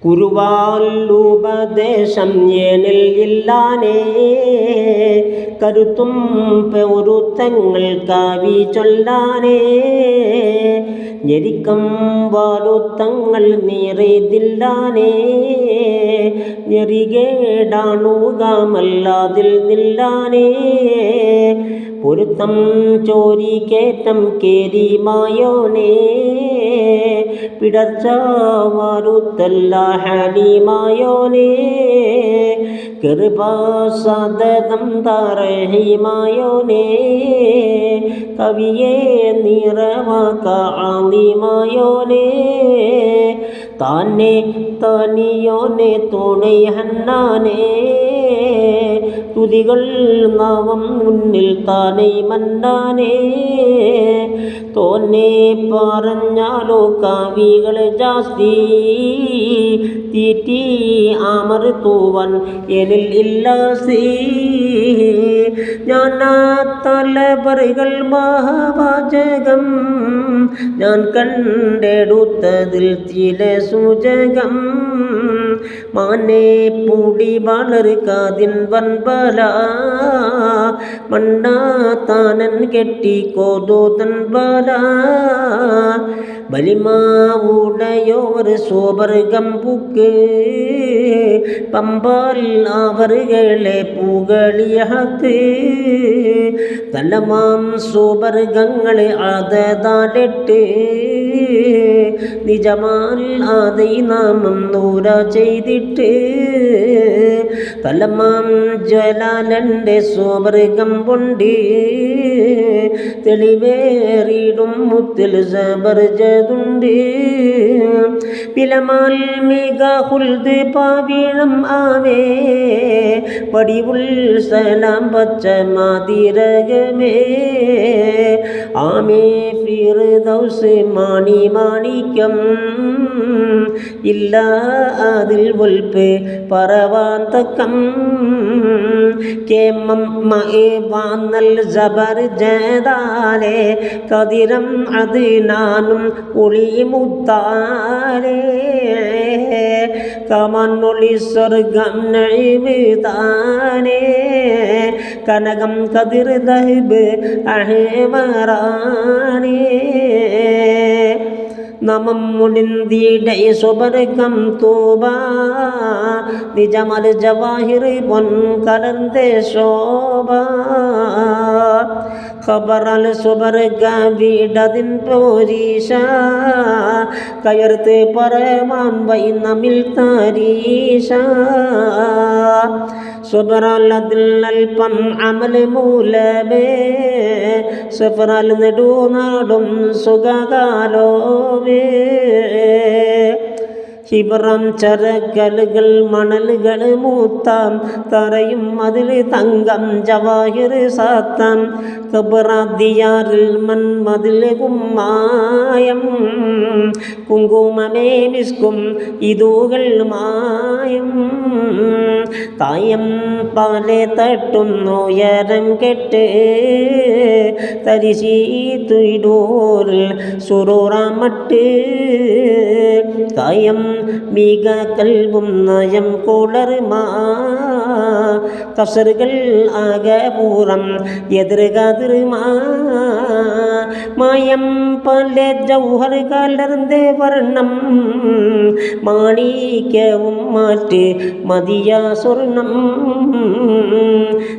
കുരുവാലുപദേശം എന്നിൽ ഇല്ലാനേ, കരുത്തും പൗരുത്തങ്ങൾ കവി ചൊല്ലാനേ, ഞെരിക്കം വാരുത്തങ്ങൾ നിറയതില്ലാനേ, ഞെറികേടാണുകാമല്ലാതിൽ നില്ലാനേ, പൊരുത്തം ചോരിക്കേറ്റം കേരിമായോനേ, പിടർച്ച വാരുത്തല്ല ഹലീമായോനേ, കൃപാസദതം താരഹിമായോനേ, കവിയെ നിറവാക്ക ആദിമായോനേ, താനെ തനിയോനെ തുണൈ ഹന്നാനേ, തുതികൾ നാവം മുന്നിൽ താനൈ മന്നാനേ, തോന്നെ പറഞ്ഞാലോ കവികൾ ജാസ്തി, തീറ്റി അമർ തൂവൻ എന്നിൽ ഇല്ലാസി, ഞാൻ തലവറുകൾ മഹാവാചകം, ഞാൻ കണ്ടെടുത്തതിൽ ചില സൂചകം, മാനെ പൂടി വളർക്കാതിൻ വൻപല, മണ്ണാത്താനൻ കെട്ടിക്കോതോതൻ ബല, വലിമാവുടയോർ സോബർഗം പുക്ക്, പമ്പാൽ അവറുകളെ പുകളിയഹക്ക്, തലമാം സോബർഗങ്ങളെ അതതാലിട്ട്, നിജമാൽ ആദൈ നാമം നൂര ചെയ്തിട്ട്, തലമാം ജലാലൻ്റെ സോബർഗം പൊണ്ടി, തെളിവേറിടും മുത്തിൽ സബർജതുണ്ട്, പിലമാൽ മിക ഹുൽദ് പാവീണം ആവേ, പടിവുൾ സലാം പച്ച മാതിരകമേ, ആമേ ഫിർദൗസ് മാണി മാണിക്യം, ഇല്ല അതിൽ വൽപ്പ് പറവാൻ തക്കം, കേമം മഅവാനൽ ജബർ ജദാലേ, കതിരം അത് നാനും ഒളിമുത്താലേ, കമന്നൊളി സ്വർഗം നൈമിതാനേ, കനകം കതിർ ദഹബ് അഹ്മറാനേ, നമം മുടിന്തിയുടെ സുബർഗം തൂബ, നിജമൽ ജവാഹിർ പൊൻ കലർന്തേ ശോഭ, ഖബറൽ സുബർഗ വീടതിൻ പോരീശ, കയർത്ത് പറമാൻ വൈനമിൽ താരീശ, സുബറൽ അതിലൽപ്പം അമൽ മൂലമേ, സഫറൽ നെടുനാടും സുഖകാലോമേ, ഹിബ്രം ചരക്കലുകൾ മണലുകൾ മൂത്താം, തറയും അതിൽ തങ്കം ജവാഹിർ സാത്താം, ഖബറാദിയാറിൽ മന്മതിൽ കുമ്മായം, കുങ്കുമമേ മിസ്കും ഇതുകൾ മായം, തായം പാലെ തട്ടുന്നുയരം കെട്ട്, തരിശി തുയിടൂറിൽ സുറൂറാമട്ട്, കായം മിക കൽവും നയം കുളർമാ, കസറുകൾ ആകപൂർവം എതിർകതിർമാ, മായം പല ജൗഹർ കലർന്നേ വർണ്ണം, മാണിക്യവും മാറ്റ് മതിയാ സ്വർണം,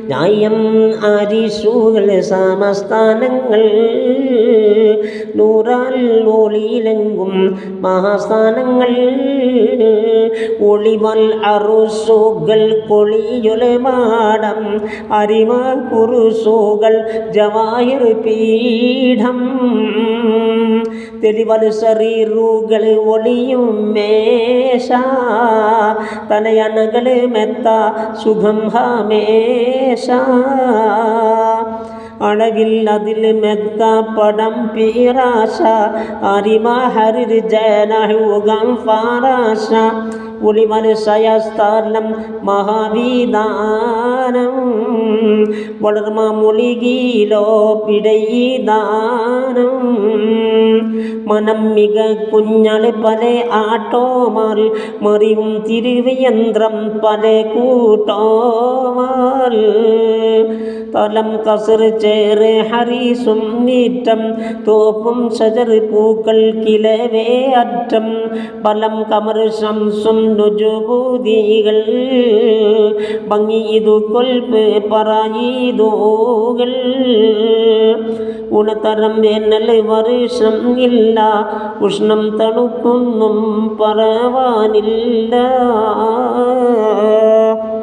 ന്യായം ആരിഷുകൾ സമസ്ഥാനങ്ങൾ, നൂറാൽ ഒളിയിലെങ്കും മഹാസ്ഥാനങ്ങൾ, ഒളിവൽ അറുസുകൾ കൊളിയുലമാടം, അരിമ കുറുസുകൾ ജവാഹിർ പീഠം, തെളിവൽ ശരീറുകൾ ഒളിയും മേശ, തലയണകൾ മെത്ത സുഖം ഹമേശ, അഴകിൽ അതിൽ മെത്ത പടം പീറാശ അരിമ ഹരിർ ജനഹുഗം ഫാറാശ ഒളിമനുഷ്യസ്ഥാനം മഹാവിധാനം വളർമ മൊഴികിലോ പിടയിദാനം മനം മിക കുഞ്ഞൾ പല ആട്ടോമാർ മറിയും തിരുവയന്ത്രം പല കൂട്ടോമാർ തലം കസർ ചേറ് ഹരീസും നീറ്റം തോപ്പും ഷജർ പൂക്കൾ കിലവേ അറ്റം ബലം കമർ ശംസും നുജുബൂദികൾ ഭംഗി ഇതു കൊൽപ്പ് പറയീതോകൾ ഉണതരം വേനൽ വർഷം ഇല്ല ഉഷ്ണം തണുപ്പൊന്നും പറവാനില്ല.